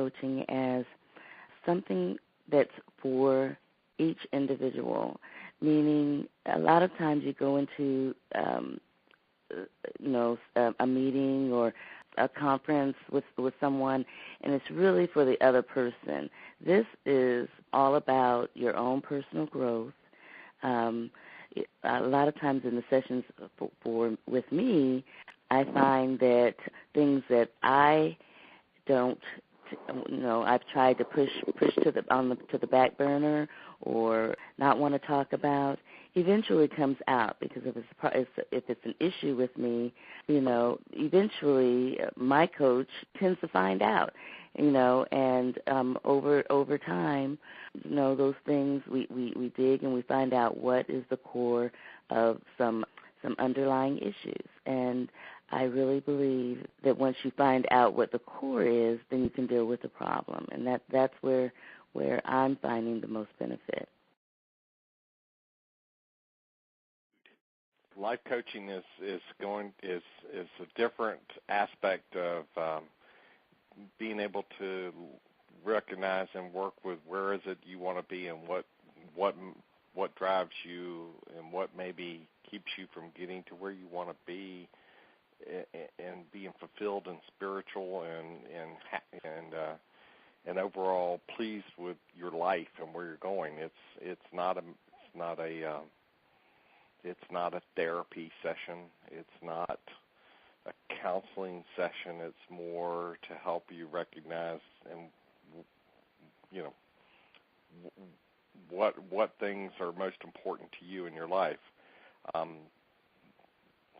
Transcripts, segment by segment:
coaching as something that's for each individual, meaning a lot of times you go into, a meeting or a conference with someone, and it's really for the other person. This is all about your own personal growth. A lot of times in the sessions with me, I find that things that I don't, I've tried to push to the back burner or not want to talk about, eventually comes out, because if it's an issue with me, eventually my coach tends to find out, and over time, those things we dig and we find out what is the core of some underlying issues. And I really believe that once you find out what the core is, then you can deal with the problem, and that's where I'm finding the most benefit. Life coaching is a different aspect of being able to recognize and work with where is it you want to be and what drives you and what maybe keeps you from getting to where you want to be and being fulfilled and spiritual and overall pleased with your life and where you're going. It's not a therapy session. It's not a counseling session. It's more to help you recognize and what things are most important to you in your life.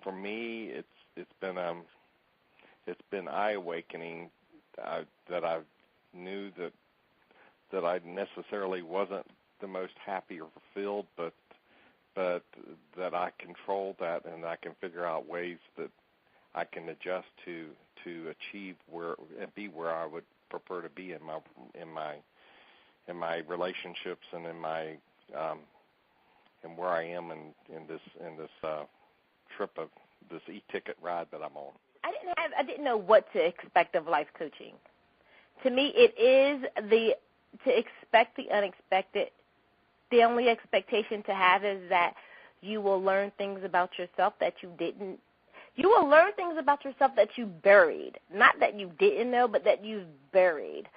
For me, it's been eye-awakening that I knew that I necessarily wasn't the most happy or fulfilled, but that I control that and I can figure out ways that I can adjust to achieve where I would prefer to be in my relationships and in my and where I am in this trip of this e-ticket ride that I'm on. I didn't know what to expect of life coaching. To me, it is to expect the unexpected. The only expectation to have is that you will learn things about yourself that you didn't. You will learn things about yourself that you buried. Not that you didn't know, but that you've buried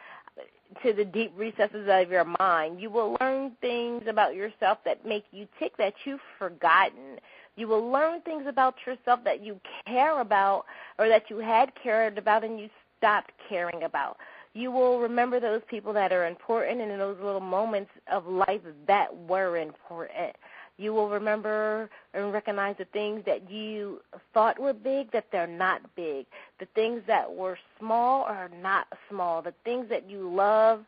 to the deep recesses of your mind. You will learn things about yourself that make you tick that you've forgotten. You will learn things about yourself that you care about or that you had cared about and you stopped caring about. You will remember those people that are important and in those little moments of life that were important. You will remember and recognize the things that you thought were big, that they're not big. The things that were small are not small. The things that you love,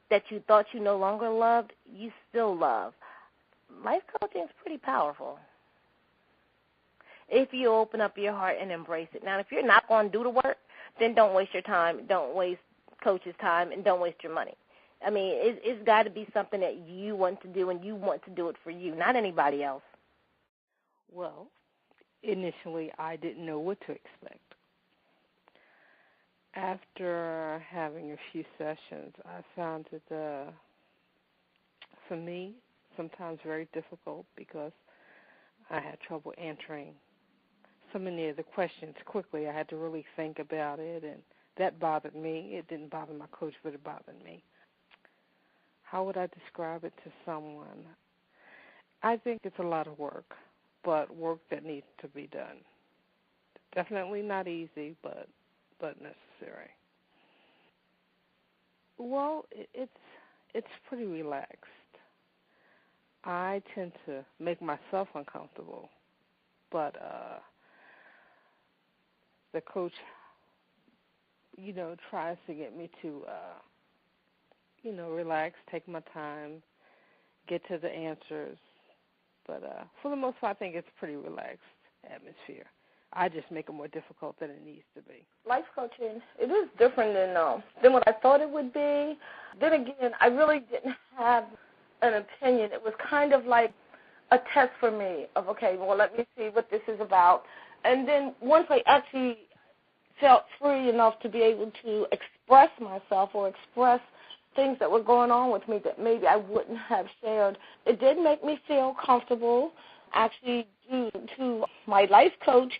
that you thought you no longer loved, you still love. Life coaching is pretty powerful if you open up your heart and embrace it. Now, if you're not going to do the work, then don't waste your time. Don't waste coach's time, and don't waste your money. I mean, it's got to be something that you want to do, and you want to do it for you, not anybody else. Well, initially I didn't know what to expect. After having a few sessions, I found it, for me, sometimes very difficult because I had trouble answering so many of the questions quickly. I had to really think about it, and that bothered me. It didn't bother my coach, but it bothered me. How would I describe it to someone? I think it's a lot of work, but work that needs to be done. Definitely not easy, but necessary. Well, it's pretty relaxed. I tend to make myself uncomfortable, but the coach, tries to get me to, relax, take my time, get to the answers. But for the most part, I think it's a pretty relaxed atmosphere. I just make it more difficult than it needs to be. Life coaching, it is different than what I thought it would be. Then again, I really didn't have an opinion. It was kind of like a test for me of, okay, well, let me see what this is about. And then once I actually felt free enough to be able to express express myself or express things that were going on with me that maybe I wouldn't have shared. It did make me feel comfortable. Actually, due to my life coach,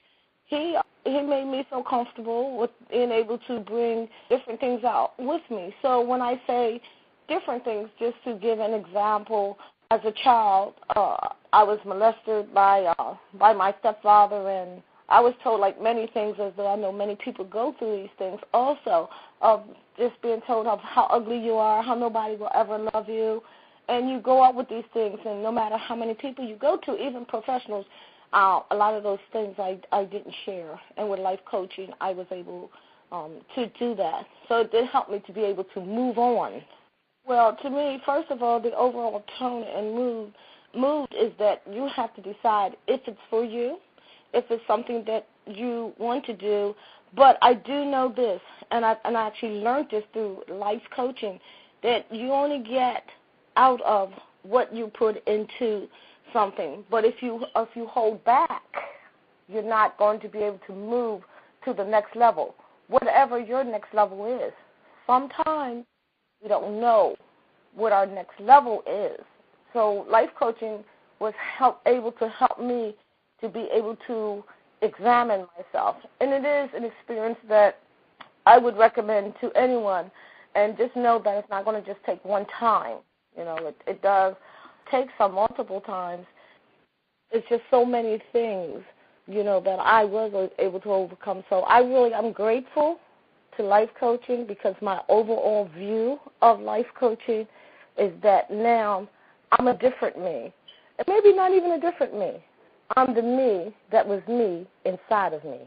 he made me feel comfortable with being able to bring different things out with me. So when I say different things, just to give an example, as a child, I was molested by my stepfather, and I was told, like many things, as though I know many people go through these things also, of just being told of how ugly you are, how nobody will ever love you, and you go out with these things, and no matter how many people you go to, even professionals, a lot of those things I didn't share. And with life coaching, I was able to do that. So it did help me to be able to move on. Well, to me, first of all, the overall tone and mood is that you have to decide if it's for you, if it's something that you want to do. But I do know this, and I actually learned this through life coaching, that you only get out of what you put into something. But if you hold back, you're not going to be able to move to the next level, whatever your next level is. Sometimes we don't know what our next level is. So life coaching was able to help me to be able to examine myself. And it is an experience that I would recommend to anyone. And just know that it's not going to just take one time. You know, it does take some multiple times. It's just so many things, you know, that I was able to overcome. So I'm grateful to life coaching, because my overall view of life coaching is that now I'm a different me. And maybe not even a different me. I'm the me that was me inside of me.